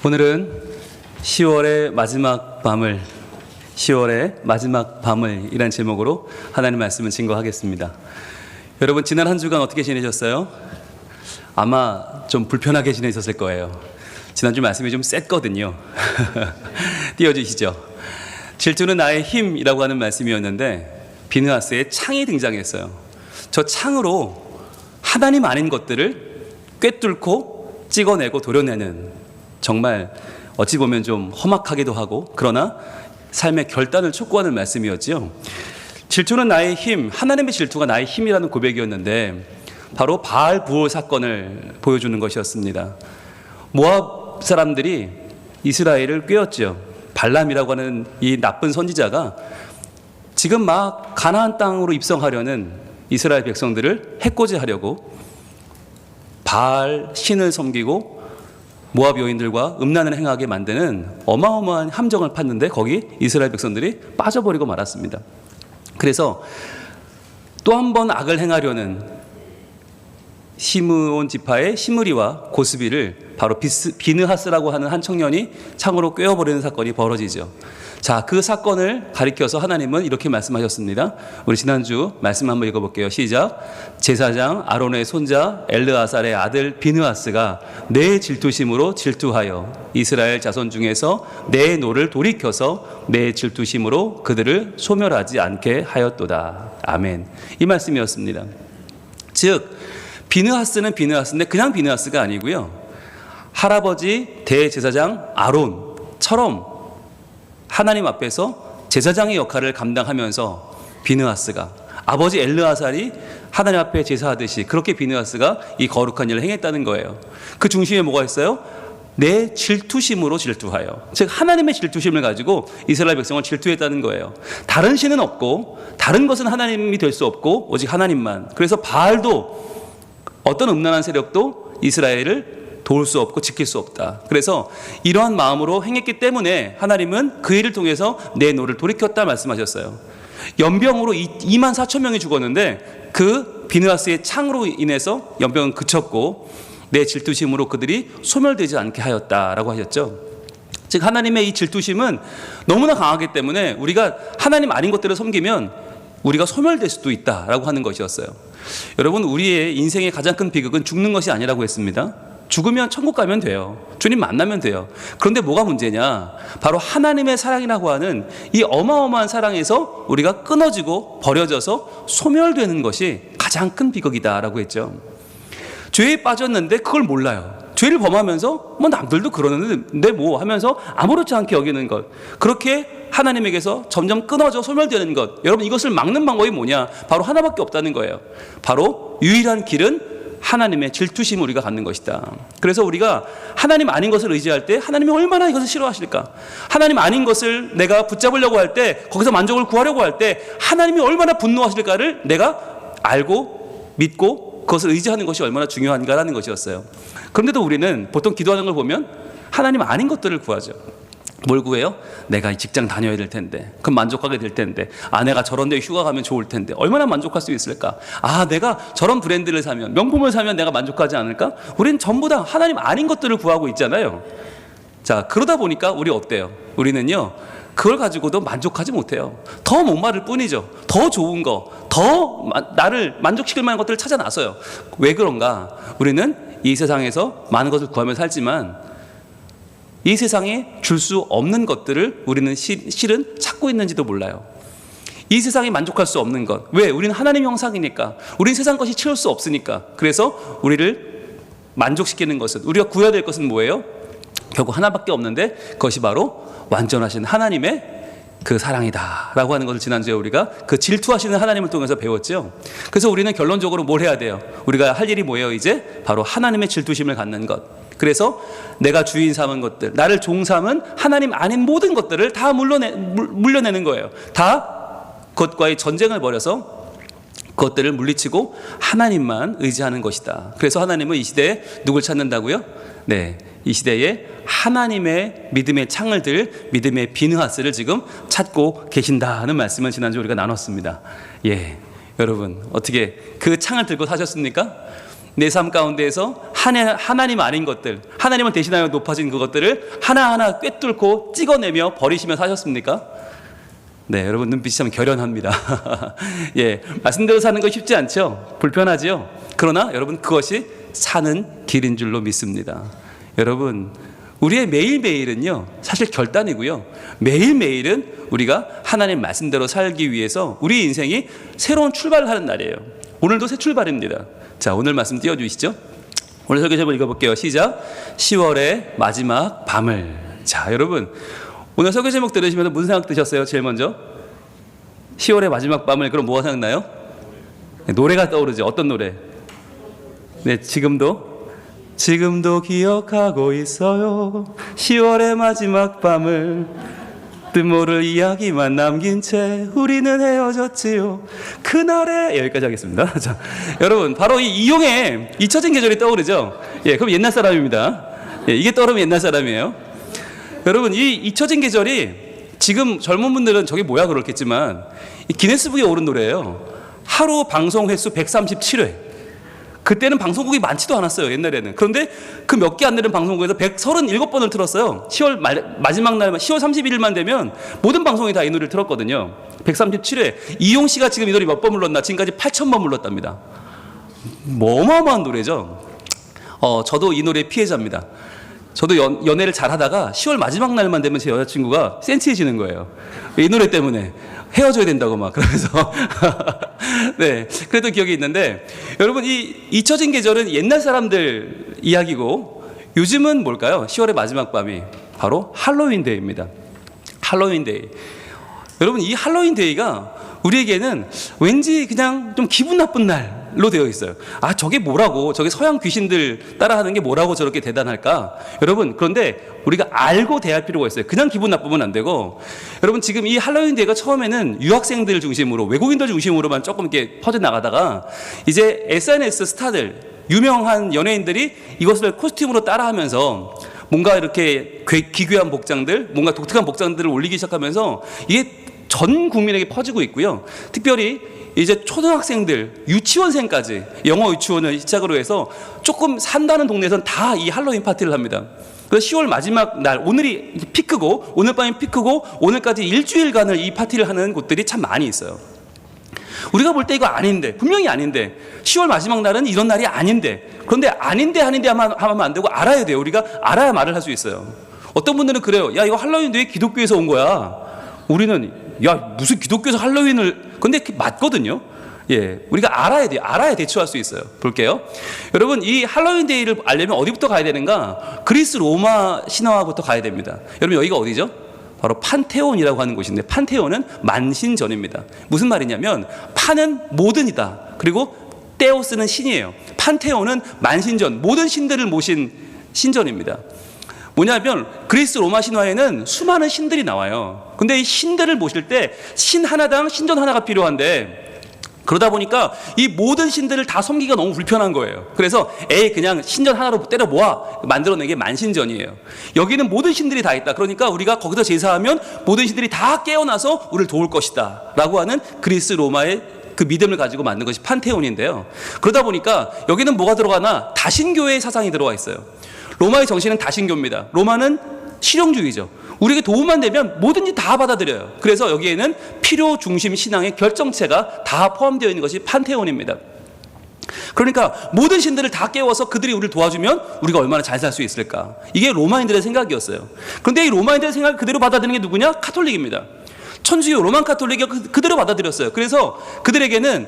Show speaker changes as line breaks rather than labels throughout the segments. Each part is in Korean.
오늘은 10월의 마지막 밤을 이란 제목으로 하나님의 말씀을 증거하겠습니다. 여러분, 지난 한 주간 어떻게 지내셨어요? 아마 좀 불편하게 지내셨을 거예요. 지난주 말씀이 좀 셌거든요. 띄워주시죠. 질투는 나의 힘이라고 하는 말씀이었는데 비느하스의 창이 등장했어요. 저 창으로 하나님 아닌 것들을 꿰뚫고 찍어내고 도려내는, 정말 어찌 보면 좀 험악하기도 하고 그러나 삶의 결단을 촉구하는 말씀이었지요. 질투는 나의 힘, 하나님의 질투가 나의 힘이라는 고백이었는데 바로 바알 부올 사건을 보여주는 것이었습니다. 모압 사람들이 이스라엘을 꾀었죠. 발람이라고 하는 이 나쁜 선지자가 지금 막 가나안 땅으로 입성하려는 이스라엘 백성들을 해코지하려고 바알 신을 섬기고 모압 여인들과 음란을 행하게 만드는 어마어마한 함정을 팠는데 거기 이스라엘 백성들이 빠져버리고 말았습니다. 그래서 또 한 번 악을 행하려는 시므온 지파의 시므리와 고스비를 바로 비느하스라고 하는 한 청년이 창으로 꿰어버리는 사건이 벌어지죠. 자, 그 사건을 가리켜서 하나님은 이렇게 말씀하셨습니다. 우리 지난주 말씀 한번 읽어볼게요. 시작. 제사장 아론의 손자 엘르아살의 아들 비느하스가 내 질투심으로 질투하여 이스라엘 자손 중에서 내 노를 돌이켜서 내 질투심으로 그들을 소멸하지 않게 하였도다. 아멘. 이 말씀이었습니다. 즉 비느하스는 비느하스인데 그냥 비느하스가 아니고요, 할아버지 대제사장 아론처럼 하나님 앞에서 제사장의 역할을 감당하면서 비느하스가, 아버지 엘르아살이 하나님 앞에 제사하듯이 그렇게 비느하스가 이 거룩한 일을 행했다는 거예요. 그 중심에 뭐가 있어요? 내 질투심으로 질투하여, 즉 하나님의 질투심을 가지고 이스라엘 백성을 질투했다는 거예요. 다른 신은 없고 다른 것은 하나님이 될 수 없고 오직 하나님만. 그래서 바알도 어떤 음란한 세력도 이스라엘을 도울 수 없고 지킬 수 없다. 그래서 이러한 마음으로 행했기 때문에 하나님은 그 일을 통해서 내 노를 돌이켰다 말씀하셨어요. 연병으로 2만 4천 명이 죽었는데 그 비느하스의 창으로 인해서 연병은 그쳤고 내 질투심으로 그들이 소멸되지 않게 하였다라고 하셨죠. 즉 하나님의 이 질투심은 너무나 강하기 때문에 우리가 하나님 아닌 것들을 섬기면 우리가 소멸될 수도 있다라고 하는 것이었어요. 여러분, 우리의 인생의 가장 큰 비극은 죽는 것이 아니라고 했습니다. 죽으면 천국 가면 돼요. 주님 만나면 돼요. 그런데 뭐가 문제냐? 바로 하나님의 사랑이라고 하는 이 어마어마한 사랑에서 우리가 끊어지고 버려져서 소멸되는 것이 가장 큰 비극이다라고 했죠. 죄에 빠졌는데 그걸 몰라요. 죄를 범하면서 뭐 남들도 그러는데 뭐 하면서 아무렇지 않게 여기는 것, 그렇게 하나님에게서 점점 끊어져 소멸되는 것. 여러분, 이것을 막는 방법이 뭐냐? 바로 하나밖에 없다는 거예요. 바로 유일한 길은 하나님의 질투심을 우리가 갖는 것이다. 그래서 우리가 하나님 아닌 것을 의지할 때 하나님이 얼마나 이것을 싫어하실까? 하나님 아닌 것을 내가 붙잡으려고 할 때, 거기서 만족을 구하려고 할 때 하나님이 얼마나 분노하실까를 내가 알고 믿고 그것을 의지하는 것이 얼마나 중요한가라는 것이었어요. 그런데도 우리는 보통 기도하는 걸 보면 하나님 아닌 것들을 구하죠. 뭘 구해요? 내가 직장 다녀야 될 텐데, 그럼 만족하게 될 텐데, 아내가 저런 데 휴가 가면 좋을 텐데 얼마나 만족할 수 있을까? 내가 저런 브랜드를 사면, 명품을 사면 내가 만족하지 않을까? 우리는 전부 다 하나님 아닌 것들을 구하고 있잖아요. 자, 그러다 보니까 우리 어때요? 우리는요, 그걸 가지고도 만족하지 못해요. 더 목마를 뿐이죠. 더 좋은 거, 더 나를 만족시킬 만한 것들을 찾아 나서요. 왜 그런가? 우리는 이 세상에서 많은 것을 구하며 살지만 이 세상에 줄 수 없는 것들을 우리는 실은 찾고 있는지도 몰라요. 이 세상에 만족할 수 없는 것. 왜? 우리는 하나님 형상이니까. 우리는 세상 것이 채울 수 없으니까. 그래서 우리를 만족시키는 것은, 우리가 구해야 될 것은 뭐예요? 결국 하나밖에 없는데 그것이 바로 완전하신 하나님의 그 사랑이다 라고 하는 것을 지난주에 우리가 그 질투하시는 하나님을 통해서 배웠죠. 그래서 우리는 결론적으로 뭘 해야 돼요? 우리가 할 일이 뭐예요? 이제 바로 하나님의 질투심을 갖는 것. 그래서 내가 주인 삼은 것들, 나를 종 삼은 하나님 아닌 모든 것들을 다 물려내는 거예요. 다 그것과의 전쟁을 벌여서 그것들을 물리치고 하나님만 의지하는 것이다. 그래서 하나님은 이 시대에 누굴 찾는다고요? 네, 이 시대에 하나님의 믿음의 창을 들 믿음의 비느하스를 지금 찾고 계신다는 말씀을 지난주 우리가 나눴습니다. 여러분, 어떻게 그 창을 들고 사셨습니까? 내 삶 가운데에서 하나님 아닌 것들, 하나님을 대신하여 높아진 그것들을 하나하나 꿰뚫고 찍어내며 버리시며 사셨습니까? 네, 여러분 눈빛이 참 결연합니다. 예, 말씀대로 사는 거 쉽지 않죠? 불편하죠? 그러나 여러분 그것이 사는 길인 줄로 믿습니다. 여러분, 우리의 매일매일은요, 사실 결단이고요. 매일매일은 우리가 하나님 말씀대로 살기 위해서 우리 인생이 새로운 출발을 하는 날이에요. 오늘도 새 출발입니다. 자, 오늘 말씀 띄워주시죠. 오늘 설교 제목 읽어볼게요. 시작. 10월의 마지막 밤을. 자, 여러분, 오늘 설교 제목 들으시면서 무슨 생각 드셨어요? 제일 먼저 10월의 마지막 밤을. 그럼 뭐가 생각나요? 노래가 떠오르죠. 어떤 노래? 네, 지금도 기억하고 있어요. 10월의 마지막 밤을 뜻모를 이야기만 남긴 채 우리는 헤어졌지요. 그날에. 여기까지 하겠습니다. 자, 여러분, 바로 이 이용의 잊혀진 계절이 떠오르죠. 예, 그럼 옛날 사람입니다. 예, 이게 떠오르면 옛날 사람이에요. 여러분, 이 잊혀진 계절이 지금 젊은 분들은 저게 뭐야 그렇겠지만 이 기네스북에 오른 노래예요. 하루 방송 횟수 137회. 그때는 방송국이 많지도 않았어요, 옛날에는. 그런데 그 몇 개 안 되는 방송국에서 137번을 틀었어요. 10월 마지막 날, 10월 31일만 되면 모든 방송이 다 이 노래를 틀었거든요. 137회. 이용 씨가 지금 이 노래 몇 번 불렀나? 지금까지 8,000번 불렀답니다. 뭐 어마어마한 노래죠. 저도 이 노래의 피해자입니다. 저도 연애를 잘 하다가 10월 마지막 날만 되면 제 여자친구가 센치해지는 거예요. 이 노래 때문에 헤어져야 된다고 막 그러면서 네, 그래도 기억이 있는데, 여러분, 이 잊혀진 계절은 옛날 사람들 이야기고 요즘은 뭘까요? 10월의 마지막 밤이 바로 할로윈 데이입니다. 할로윈 데이. 여러분, 이 할로윈 데이가 우리에게는 왠지 그냥 좀 기분 나쁜 날로 되어 있어요. 아, 저게 뭐라고, 저게 서양 귀신들 따라하는 게 뭐라고 저렇게 대단할까? 여러분, 그런데 우리가 알고 대할 필요가 있어요. 그냥 기분 나쁘면 안 되고. 여러분, 지금 이 할로윈 데이가 처음에는 유학생들 중심으로, 외국인들 중심으로만 조금 이렇게 퍼져나가다가 이제 SNS 스타들, 유명한 연예인들이 이것을 코스튬으로 따라하면서 뭔가 이렇게 기괴한 복장들, 뭔가 독특한 복장들을 올리기 시작하면서 이게 전 국민에게 퍼지고 있고요. 특별히 이제 초등학생들, 유치원생까지 영어 유치원을 시작으로 해서 조금 산다는 동네에서는 다 이 할로윈 파티를 합니다. 그래서 10월 마지막 날, 오늘이 피크고, 오늘 밤이 피크고, 오늘까지 일주일간을 이 파티를 하는 곳들이 참 많이 있어요. 우리가 볼 때 이거 아닌데, 분명히 아닌데, 10월 마지막 날은 이런 날이 아닌데, 그런데 아닌데 하면 안 되고 알아야 돼요. 우리가 알아야 말을 할 수 있어요. 어떤 분들은 그래요. 야, 이거 할로윈 왜 기독교에서 온 거야? 우리는 야, 무슨 기독교에서 할로윈을. 근데 맞거든요. 예, 우리가 알아야 돼요. 알아야 대처할 수 있어요. 볼게요. 여러분, 이 할로윈 데이를 알려면 어디부터 가야 되는가? 그리스 로마 신화부터 가야 됩니다. 여러분, 여기가 어디죠? 바로 판테온이라고 하는 곳인데, 판테온은 만신전입니다. 무슨 말이냐면 판은 모든이다. 그리고 테오스는 신이에요. 판테온은 만신전, 모든 신들을 모신 신전입니다. 뭐냐면 그리스 로마 신화에는 수많은 신들이 나와요. 근데 이 신들을 모실 때 신 하나당 신전 하나가 필요한데, 그러다 보니까 이 모든 신들을 다 섬기기가 너무 불편한 거예요. 그래서 그냥 신전 하나로 때려 모아 만들어낸 게 만신전이에요. 여기는 모든 신들이 다 있다. 그러니까 우리가 거기서 제사하면 모든 신들이 다 깨어나서 우리를 도울 것이다 라고 하는 그리스 로마의 그 믿음을 가지고 만든 것이 판테온인데요. 그러다 보니까 여기는 뭐가 들어가나? 다신교의 사상이 들어와 있어요. 로마의 정신은 다신교입니다. 로마는 실용주의죠. 우리에게 도움만 되면 뭐든지 다 받아들여요. 그래서 여기에는 필요 중심 신앙의 결정체가 다 포함되어 있는 것이 판테온입니다. 그러니까 모든 신들을 다 깨워서 그들이 우리를 도와주면 우리가 얼마나 잘 살 수 있을까? 이게 로마인들의 생각이었어요. 그런데 이 로마인들의 생각을 그대로 받아들이는 게 누구냐? 카톨릭입니다. 천주교 로만 카톨릭이 그대로 받아들였어요. 그래서 그들에게는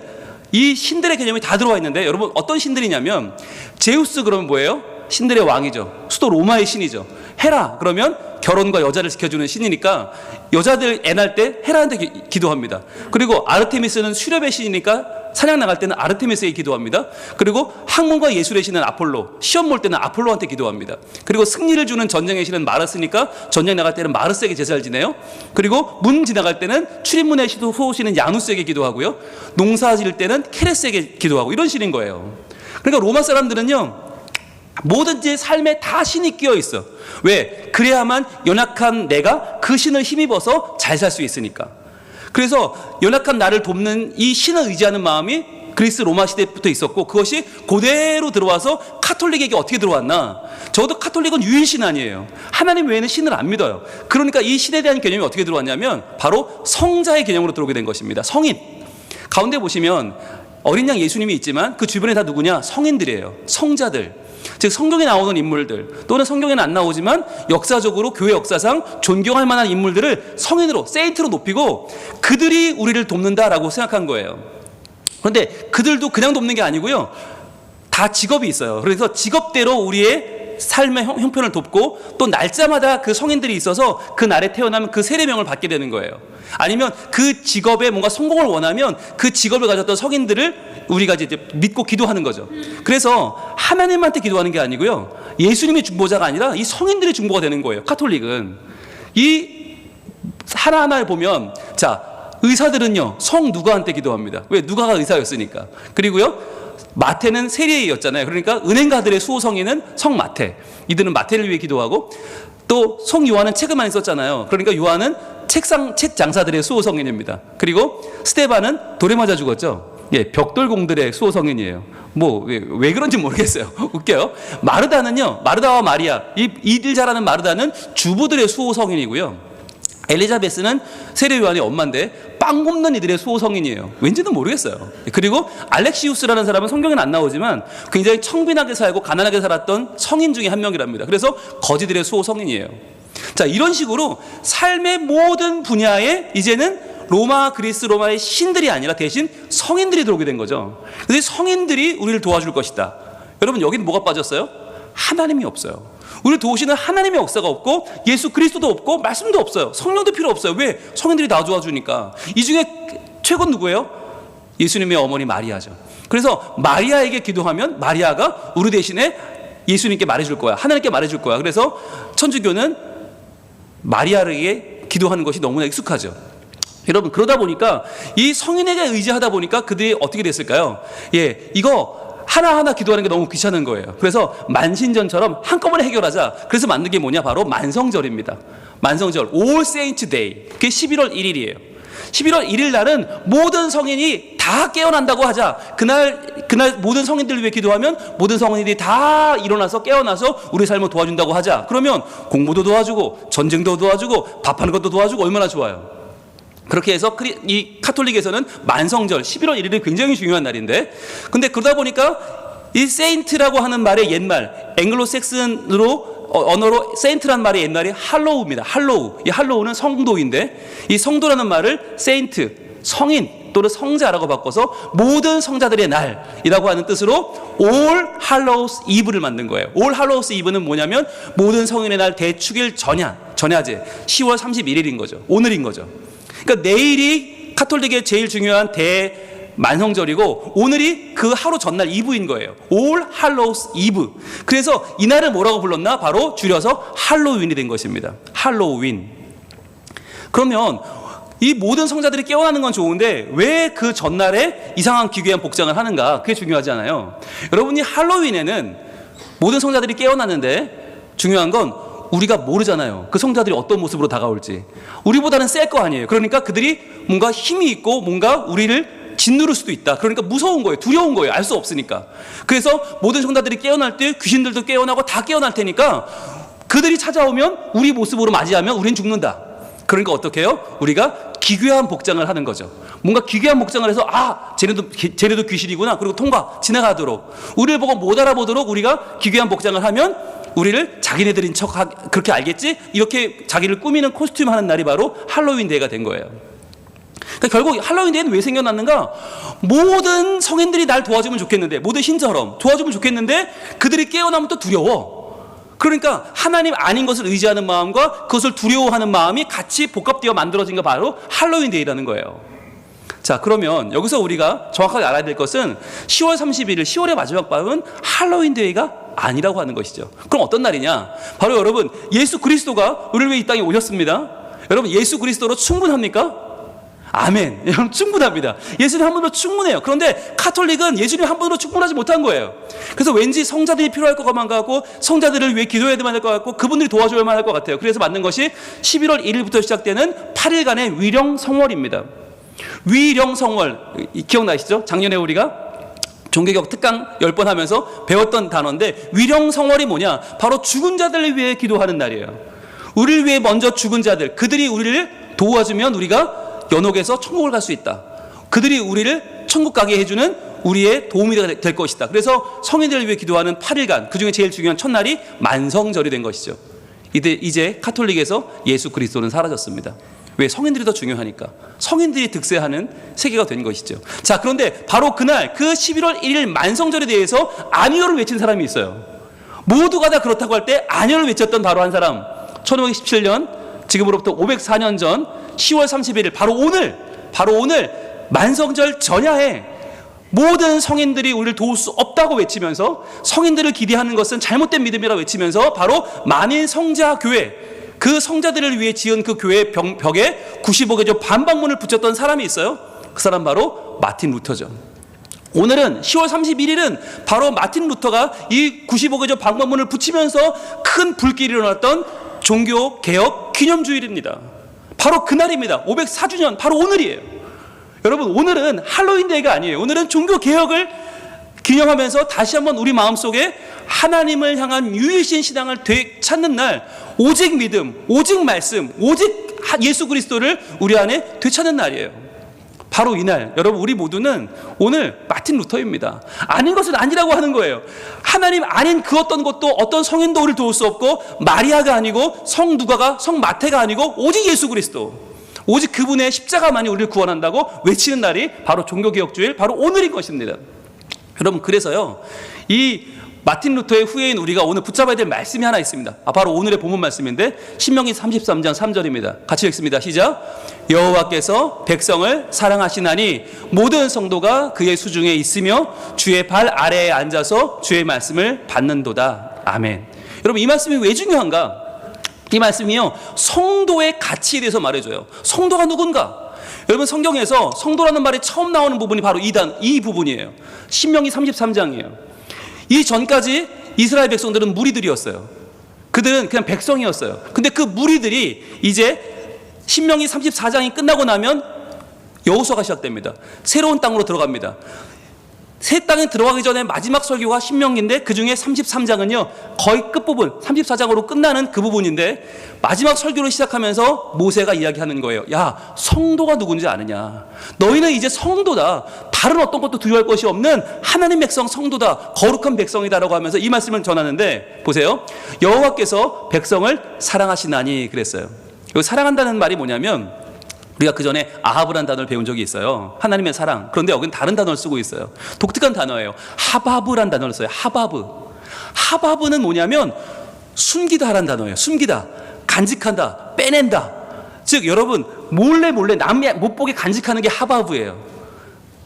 이 신들의 개념이 다 들어와 있는데, 여러분, 어떤 신들이냐면 제우스 그러면 뭐예요? 신들의 왕이죠. 수도 로마의 신이죠. 헤라 그러면 결혼과 여자를 지켜주는 신이니까 여자들 애 낳을 때 헤라한테 기도합니다. 그리고 아르테미스는 수렵의 신이니까 사냥 나갈 때는 아르테미스에게 기도합니다. 그리고 학문과 예술의 신은 아폴로, 시험 볼 때는 아폴로한테 기도합니다. 그리고 승리를 주는 전쟁의 신은 마르스니까 전쟁 나갈 때는 마르스에게 제사를 지내요. 그리고 문 지나갈 때는 출입문의 후호신은 야누스에게 기도하고요. 농사 지을 때는 케레스에게 기도하고, 이런 신인 거예요. 그러니까 로마 사람들은요, 뭐든지 삶에 다 신이 끼어 있어. 왜? 그래야만 연약한 내가 그 신을 힘입어서 잘 살 수 있으니까. 그래서 연약한 나를 돕는 이 신을 의지하는 마음이 그리스 로마 시대부터 있었고 그것이 그대로 들어와서 카톨릭에게 어떻게 들어왔나? 적어도 카톨릭은 유일신 아니에요. 하나님 외에는 신을 안 믿어요. 그러니까 이 신에 대한 개념이 어떻게 들어왔냐면 바로 성자의 개념으로 들어오게 된 것입니다. 성인. 가운데 보시면 어린 양 예수님이 있지만 그 주변에 다 누구냐? 성인들이에요. 성자들. 즉 성경에 나오는 인물들 또는 성경에는 안 나오지만 역사적으로 교회 역사상 존경할 만한 인물들을 성인으로 세인트로 높이고 그들이 우리를 돕는다라고 생각한 거예요. 그런데 그들도 그냥 돕는 게 아니고요. 다 직업이 있어요. 그래서 직업대로 우리의 삶의 형편을 돕고 또 날짜마다 그 성인들이 있어서 그 날에 태어나면 그 세례명을 받게 되는 거예요. 아니면 그 직업에 뭔가 성공을 원하면 그 직업을 가졌던 성인들을 우리가 이제 믿고 기도하는 거죠. 그래서 하나님한테 기도하는 게 아니고요. 예수님이 중보자가 아니라 이 성인들이 중보가 되는 거예요. 카톨릭은. 이 하나하나를 보면 자, 의사들은요. 성 누가한테 기도합니다. 왜? 누가가 의사였으니까. 그리고요. 마태는 세리였잖아요. 그러니까 은행가들의 수호 성인은 성 마태. 이들은 마태를 위해 기도하고 또 성 요한은 책을 많이 썼잖아요. 그러니까 요한은 책 장사들의 수호 성인입니다. 그리고 스데반은 돌에 맞아 죽었죠. 예, 벽돌공들의 수호 성인이에요. 뭐 왜 그런지 모르겠어요. 웃겨요. 마르다는요. 마르다와 마리아 이들 잘 아는 마르다는 주부들의 수호 성인이고요. 엘리자베스는 세례 요한의 엄마인데 빵 굽는 이들의 수호 성인이에요. 왠지는 모르겠어요. 그리고 알렉시우스라는 사람은 성경에는 안 나오지만 굉장히 청빈하게 살고 가난하게 살았던 성인 중에 한 명이랍니다. 그래서 거지들의 수호 성인이에요. 자, 이런 식으로 삶의 모든 분야에 이제는 그리스 로마의 신들이 아니라 대신 성인들이 들어오게 된 거죠. 그래서 성인들이 우리를 도와줄 것이다. 여러분 여기는 뭐가 빠졌어요? 하나님이 없어요. 우리를 도우시는 하나님의 역사가 없고 예수 그리스도도 없고 말씀도 없어요. 성령도 필요 없어요. 왜? 성인들이 다 도와주니까. 이 중에 최고는 누구예요? 예수님의 어머니 마리아죠. 그래서 마리아에게 기도하면 마리아가 우리 대신에 예수님께 말해줄 거야. 하나님께 말해줄 거야. 그래서 천주교는 마리아에게 기도하는 것이 너무나 익숙하죠. 여러분 그러다 보니까 이 성인에게 의지하다 보니까 그들이 어떻게 됐을까요? 예, 이거 하나하나 기도하는 게 너무 귀찮은 거예요. 그래서 만신전처럼 한꺼번에 해결하자. 그래서 만든 게 뭐냐? 바로 만성절입니다. 만성절, All Saints Day. 그게 11월 1일이에요. 11월 1일 날은 모든 성인이 다 깨어난다고 하자. 그날 모든 성인들을 위해 기도하면 모든 성인들이 다 일어나서 깨어나서 우리 삶을 도와준다고 하자. 그러면 공부도 도와주고 전쟁도 도와주고 밥하는 것도 도와주고 얼마나 좋아요. 그렇게 해서 이 카톨릭에서는 만성절 11월 1일이 굉장히 중요한 날인데 근데 그러다 보니까 이 세인트라고 하는 말의 옛말 앵글로색슨으로 언어로 세인트라는 말의 옛말이 할로우입니다. 할로우. 이 할로우는 성도인데 이 성도라는 말을 세인트, 성인 또는 성자라고 바꿔서 모든 성자들의 날이라고 하는 뜻으로 All Hallows Eve를 만든 거예요. All Hallows Eve는 뭐냐면 모든 성인의 날 대축일 전야제 10월 31일인 거죠. 오늘인 거죠. 그러니까 내일이 카톨릭의 제일 중요한 대만성절이고 오늘이 그 하루 전날 이브인 거예요. All Hallows Eve. 그래서 이날을 뭐라고 불렀나? 바로 줄여서 할로윈이 된 것입니다. 할로윈. 그러면 이 모든 성자들이 깨어나는 건 좋은데 왜 그 전날에 이상한 기괴한 복장을 하는가? 그게 중요하지 않아요. 여러분이 할로윈에는 모든 성자들이 깨어났는데 중요한 건 우리가 모르잖아요. 그 성자들이 어떤 모습으로 다가올지. 우리보다는 셀 거 아니에요. 그러니까 그들이 뭔가 힘이 있고 뭔가 우리를 짓누를 수도 있다. 그러니까 무서운 거예요. 두려운 거예요. 알 수 없으니까. 그래서 모든 성자들이 깨어날 때 귀신들도 깨어나고 다 깨어날 테니까 그들이 찾아오면 우리 모습으로 맞이하면 우린 죽는다. 그러니까 어떻게 해요? 우리가 기괴한 복장을 하는 거죠. 뭔가 기괴한 복장을 해서 쟤네도 귀신이구나. 그리고 지나가도록 우리를 보고 못 알아보도록 우리가 기괴한 복장을 하면 우리를 자기네들인 척 그렇게 알겠지? 이렇게 자기를 꾸미는 코스튬 하는 날이 바로 할로윈 데이가 된 거예요. 그러니까 결국 할로윈 데이는 왜 생겨났는가? 모든 성인들이 날 도와주면 좋겠는데 모든 신처럼 도와주면 좋겠는데 그들이 깨어나면 또 두려워. 그러니까 하나님 아닌 것을 의지하는 마음과 그것을 두려워하는 마음이 같이 복합되어 만들어진 게 바로 할로윈 데이라는 거예요. 자, 그러면 여기서 우리가 정확하게 알아야 될 것은 10월 31일 10월의 마지막 밤은 할로윈 데이가 아니라고 하는 것이죠. 그럼 어떤 날이냐? 바로 여러분 예수 그리스도가 우리를 위해 이 땅에 오셨습니다. 여러분 예수 그리스도로 충분합니까? 아멘. 여러분 충분합니다. 예수님 한 분으로 충분해요. 그런데 카톨릭은 예수님 한 분으로 충분하지 못한 거예요. 그래서 왠지 성자들이 필요할 것만 같고 성자들을 위해 기도해야 될 것 같고 그분들이 도와줘야만 할 것 같아요. 그래서 만든 것이 11월 1일부터 시작되는 8일간의 위령 성월입니다. 위령 성월 기억나시죠? 작년에 우리가 종교개혁 특강 10번 하면서 배웠던 단어인데, 위령성월이 뭐냐? 바로 죽은 자들을 위해 기도하는 날이에요. 우리를 위해 먼저 죽은 자들, 그들이 우리를 도와주면 우리가 연옥에서 천국을 갈 수 있다. 그들이 우리를 천국 가게 해주는 우리의 도움이 될 것이다. 그래서 성인들을 위해 기도하는 8일간, 그중에 제일 중요한 첫날이 만성절이 된 것이죠. 이제 카톨릭에서 예수 그리스도는 사라졌습니다. 왜? 성인들이 더 중요하니까. 성인들이 득세하는 세계가 된 것이죠. 자, 그런데 바로 그날 그 11월 1일 만성절에 대해서 안위호를 외친 사람이 있어요. 모두가 다 그렇다고 할 때 안위호를 외쳤던 바로 한 사람, 1517년, 지금으로부터 504년 전 10월 31일, 바로 오늘 만성절 전야에 모든 성인들이 우리를 도울 수 없다고 외치면서, 성인들을 기대하는 것은 잘못된 믿음이라고 외치면서 바로 만인 성자 교회, 그 성자들을 위해 지은 그 교회 벽에 95개조 반박문을 붙였던 사람이 있어요. 그 사람 바로 마틴 루터죠. 오늘은 10월 31일은 바로 마틴 루터가 이 95개조 반박문을 붙이면서 큰 불길이 일어났던 종교개혁 기념주일입니다. 바로 그날입니다. 504주년, 바로 오늘이에요. 여러분, 오늘은 할로윈데이가 아니에요. 오늘은 종교개혁을 기념하면서 다시 한번 우리 마음속에 하나님을 향한 유일신 신앙을 되찾는 날, 오직 믿음, 오직 말씀, 오직 예수 그리스도를 우리 안에 되찾는 날이에요. 바로 이날, 여러분, 우리 모두는 오늘 마틴 루터입니다. 아닌 것은 아니라고 하는 거예요. 하나님 아닌 그 어떤 것도, 어떤 성인도 우리를 도울 수 없고, 마리아가 아니고, 성 누가가, 성 마태가 아니고, 오직 예수 그리스도, 오직 그분의 십자가만이 우리를 구원한다고 외치는 날이 바로 종교개혁주일, 바로 오늘인 것입니다. 여러분, 그래서요, 이 마틴 루터의 후예인 우리가 오늘 붙잡아야 될 말씀이 하나 있습니다. 바로 오늘의 본문 말씀인데, 신명기 33장 3절입니다. 같이 읽습니다. 시작. 여호와께서 백성을 사랑하시나니 모든 성도가 그의 수중에 있으며 주의 발 아래에 앉아서 주의 말씀을 받는도다. 아멘. 여러분, 이 말씀이 왜 중요한가? 이 말씀이요, 성도의 가치에 대해서 말해줘요. 성도가 누군가? 여러분, 성경에서 성도라는 말이 처음 나오는 부분이 바로 이 부분이에요. 신명기 33장이에요. 이 전까지 이스라엘 백성들은 무리들이었어요. 그들은 그냥 백성이었어요. 근데 그 무리들이 이제 신명기 34장이 끝나고 나면 여호수아가 시작됩니다. 새로운 땅으로 들어갑니다. 새 땅에 들어가기 전에 마지막 설교가 신명기인데, 그 중에 33장은요 거의 끝부분, 34장으로 끝나는 그 부분인데, 마지막 설교를 시작하면서 모세가 이야기하는 거예요. 야, 성도가 누군지 아느냐? 너희는 이제 성도다. 다른 어떤 것도 두려워할 것이 없는 하나님 백성 성도다. 거룩한 백성이다라고 하면서 이 말씀을 전하는데, 보세요. 여호와께서 백성을 사랑하시나니 그랬어요. 여기 사랑한다는 말이 뭐냐면, 우리가 그 전에 아합이라는 단어를 배운 적이 있어요. 하나님의 사랑. 그런데 여기는 다른 단어를 쓰고 있어요. 독특한 단어예요. 하바브라는 단어를 써요. 하바브. 하바브는 뭐냐면 숨기다 하라는 단어예요. 숨기다, 간직한다, 빼낸다. 즉, 여러분, 몰래 남이 못 보게 간직하는 게 하바브예요.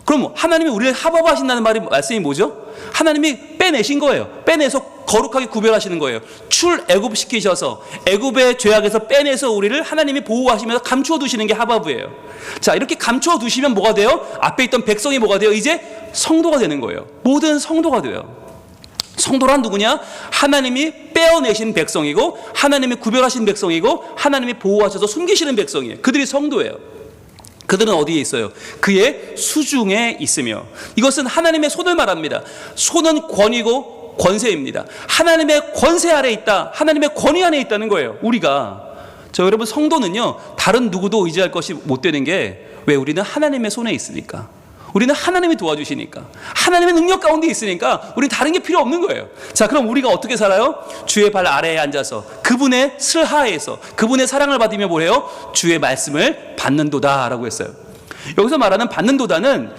그럼 하나님이 우리를 하바브 하신다는 말씀이 뭐죠? 하나님이 빼내신 거예요. 빼내서 거룩하게 구별하시는 거예요. 출애굽시키셔서 애굽의 죄악에서 빼내서 우리를 하나님이 보호하시면서 감추어 두시는 게 하바브예요. 자, 이렇게 감추어 두시면 뭐가 돼요? 앞에 있던 백성이 뭐가 돼요? 이제 성도가 되는 거예요. 모든 성도가 돼요. 성도란 누구냐? 하나님이 빼어내신 백성이고, 하나님이 구별하신 백성이고, 하나님이 보호하셔서 숨기시는 백성이에요. 그들이 성도예요. 그들은 어디에 있어요? 그의 수중에 있으며. 이것은 하나님의 손을 말합니다. 손은 권위고 권세입니다. 하나님의 권세 아래 있다. 하나님의 권위 안에 있다는 거예요. 우리가. 여러분, 성도는요 다른 누구도 의지할 것이 못 되는 게, 왜? 우리는 하나님의 손에 있으니까. 우리는 하나님이 도와주시니까. 하나님의 능력 가운데 있으니까 우리는 다른 게 필요 없는 거예요. 자, 그럼 우리가 어떻게 살아요? 주의 발 아래에 앉아서 그분의 슬하에서 그분의 사랑을 받으며 뭐래요? 주의 말씀을 받는도다 라고 했어요. 여기서 말하는 받는도다는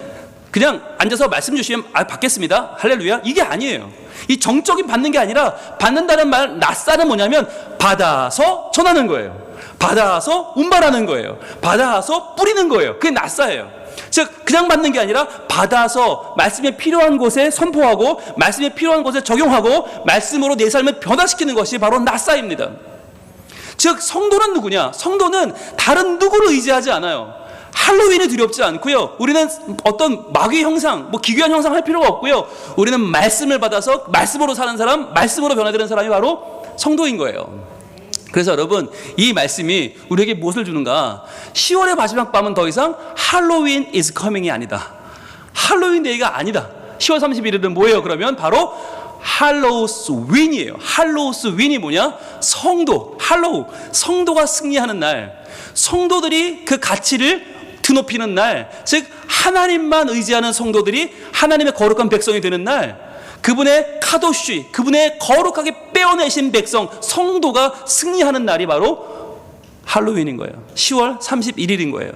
그냥 앉아서 말씀 주시면 받겠습니다, 할렐루야, 이게 아니에요. 이 정적인 받는 게 아니라, 받는다는 말 낫사는 뭐냐면 받아서 전하는 거예요. 받아서 운반하는 거예요. 받아서 뿌리는 거예요. 그게 낫사예요. 즉, 그냥 받는 게 아니라 받아서 말씀에 필요한 곳에 선포하고, 말씀에 필요한 곳에 적용하고, 말씀으로 내 삶을 변화시키는 것이 바로 낫사입니다. 즉, 성도는 누구냐? 성도는 다른 누구를 의지하지 않아요. 할로윈이 두렵지 않고요. 우리는 어떤 마귀 형상, 기괴한 형상 할 필요가 없고요. 우리는 말씀을 받아서 말씀으로 사는 사람, 말씀으로 변화되는 사람이 바로 성도인 거예요. 그래서 여러분, 이 말씀이 우리에게 무엇을 주는가? 10월의 마지막 밤은 더 이상 할로윈 is coming이 아니다. 할로윈 데이가 아니다. 10월 31일은 뭐예요? 그러면 바로 할로우스윈이에요. 할로우스윈이 뭐냐? 성도, 할로우, 성도가 승리하는 날, 성도들이 그 가치를 드높이는 날, 즉 하나님만 의지하는 성도들이 하나님의 거룩한 백성이 되는 날, 그분의 카도시, 그분의 거룩하게 빼어내신 백성, 성도가 승리하는 날이 바로 할로윈인 거예요. 10월 31일인 거예요.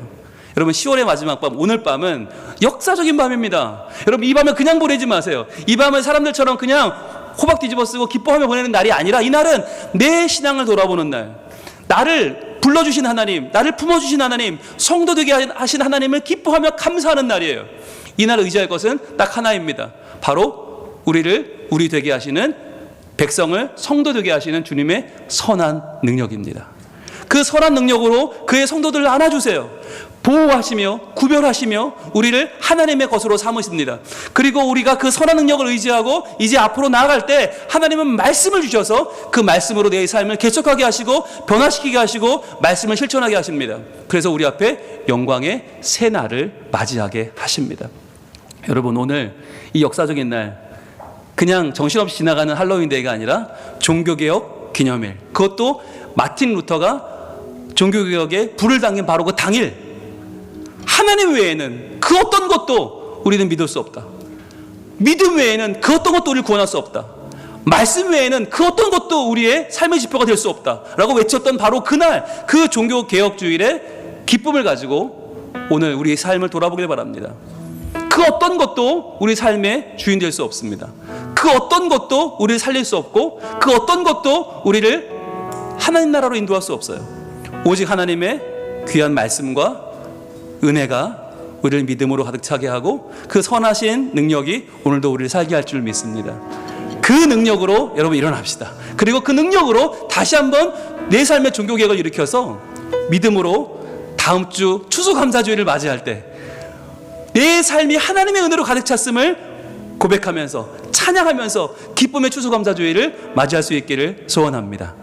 여러분, 10월의 마지막 밤, 오늘 밤은 역사적인 밤입니다. 여러분, 이 밤을 그냥 보내지 마세요. 이 밤을 사람들처럼 그냥 호박 뒤집어 쓰고 기뻐하며 보내는 날이 아니라, 이 날은 내 신앙을 돌아보는 날, 나를 불러주신 하나님, 나를 품어주신 하나님, 성도 되게 하신 하나님을 기뻐하며 감사하는 날이에요. 이 날 의지할 것은 딱 하나입니다. 바로 우리를 우리 되게 하시는, 백성을 성도 되게 하시는 주님의 선한 능력입니다. 그 선한 능력으로 그의 성도들을 안아주세요. 보호하시며 구별하시며 우리를 하나님의 것으로 삼으십니다. 그리고 우리가 그 선한 능력을 의지하고 이제 앞으로 나아갈 때 하나님은 말씀을 주셔서 그 말씀으로 내 삶을 개척하게 하시고 변화시키게 하시고 말씀을 실천하게 하십니다. 그래서 우리 앞에 영광의 새 날을 맞이하게 하십니다. 여러분, 오늘 이 역사적인 날, 그냥 정신없이 지나가는 할로윈데이가 아니라 종교개혁 기념일, 그것도 마틴 루터가 종교개혁에 불을 당긴 바로 그 당일, 하나님 외에는 그 어떤 것도 우리는 믿을 수 없다. 믿음 외에는 그 어떤 것도 우리를 구원할 수 없다. 말씀 외에는 그 어떤 것도 우리의 삶의 지표가 될 수 없다 라고 외쳤던 바로 그날, 그 종교개혁주일의 기쁨을 가지고 오늘 우리의 삶을 돌아보길 바랍니다. 그 어떤 것도 우리 삶의 주인 될 수 없습니다. 그 어떤 것도 우리를 살릴 수 없고, 그 어떤 것도 우리를 하나님 나라로 인도할 수 없어요. 오직 하나님의 귀한 말씀과 은혜가 우리를 믿음으로 가득 차게 하고, 그 선하신 능력이 오늘도 우리를 살게 할 줄 믿습니다. 그 능력으로 여러분 일어납시다. 그리고 그 능력으로 다시 한번 내 삶의 종교개혁을 일으켜서 믿음으로 다음 주 추수감사주일을 맞이할 때 내 삶이 하나님의 은혜로 가득 찼음을 고백하면서 찬양하면서 기쁨의 추수감사주일을 맞이할 수 있기를 소원합니다.